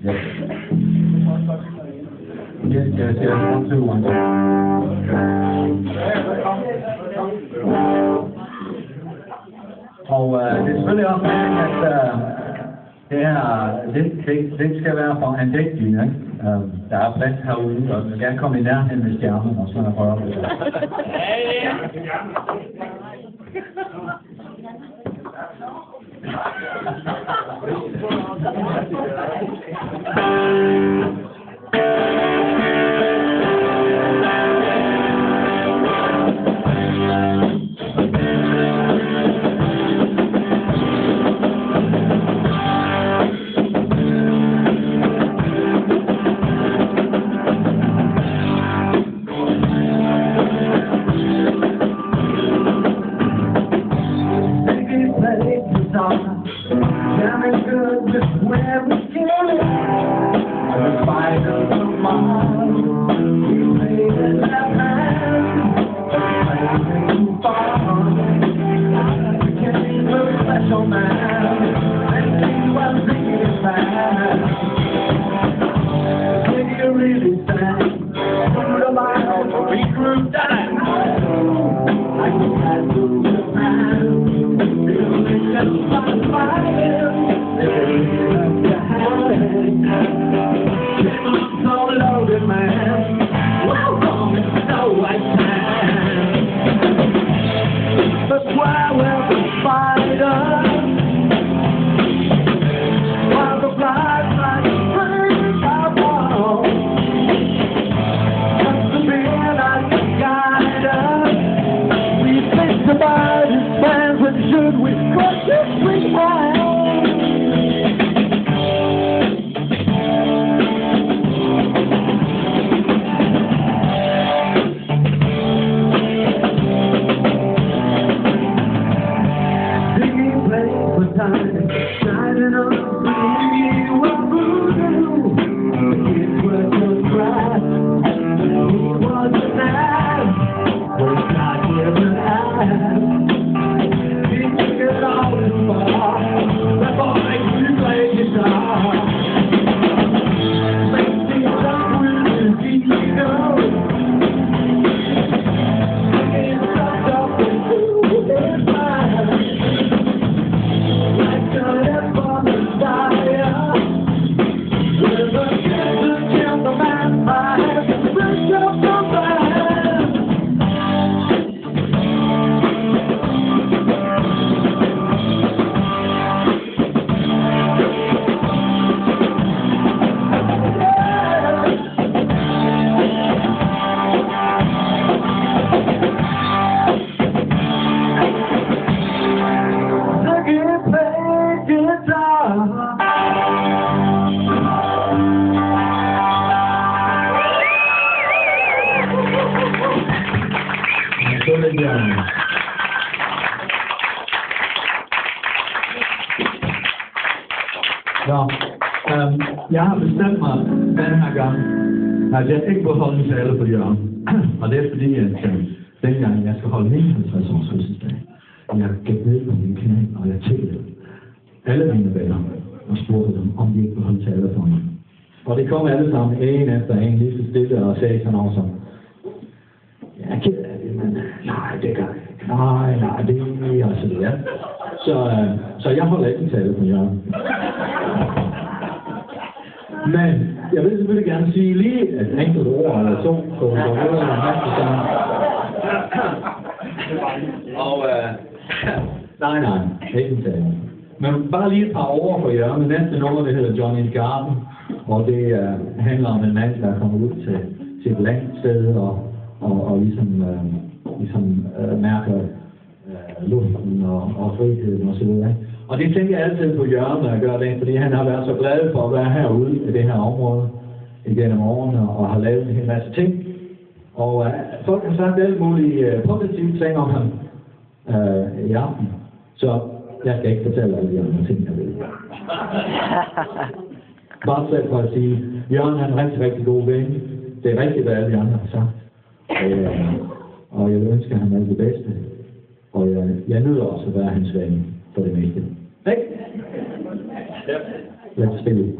Yes. Yes, yes, yes. 1, 2, 1, 2. Og det er selvfølgelig også meningen, at det her, det skal være for andægtige, ikke? Der er plads herude, og du skal komme i nærheden med stjernen, og sådan prøve det. Damn good with where we get it. The fight of the mind. We made it that man. Playing fun. We can't be very special, man. Let's see what thinking is bad. Think you really sang. Through the line, we grew down. I just had to look man. Just like fire, I'm so loaded, man. Welcome, it's so white time. That's why we're the fighters. While the flies like spring are warm. Just to be like a guide. We think about his plans, but should we crush his sweet hand? Singing place for time, shining on the sea, what voodoo? The kids were just right, he was a man, was not given eyes. It's all too far. That boy makes you play guitar. Makes things up with his ego. It's sucked up into his mind. Like a death from the fire. With a kiss to kill the man's mind. Break up the man. Jeg har bestemt mig denne her gang, at jeg ikke vil holde en tale på hjørnet. Og det er fordi, at dengang jeg skal holde min 50-års fødselsdag, jeg gik ned på min knæ, og jeg tællede alle mine venner og spurgte dem, om de ikke ville holde taler for mig. Og de kom alle sammen, en efter en, lige så stille og sagde sådan noget som, jeg er ked af det, men nej, det gør jeg ikke. Nej, det er og så videre. Så jeg holder ikke en tale på hjørnet. Men jeg vil selvfølgelig gerne sige lige et enkelt ord eller to på en måde, og nej, ikke en tale. Men bare lige et par ord på hjørnet. Næste nummer, det hedder Johnny's Garden, og det handler om en mand, der kommer ud til et landsted og ligesom mærker luften og friheden og så videre. Og det tænker jeg altid på Jørgen, når jeg gør det, fordi han har været så glad for at være herude i det her område igennem årene og har lavet en hel masse ting. Og folk har sagt alle mulige positive ting om ham i aften. Så jeg skal ikke fortælle alle de andre ting, jeg ved. Bare selv for at sige, Jørgen er en rigtig, rigtig god ven. Det er rigtigt, hvad alle de andre har sagt. Og jeg vil ønske ham alt det bedste. Og jeg nyder også at være hans ven for det meste. Ikke? Lad os spille.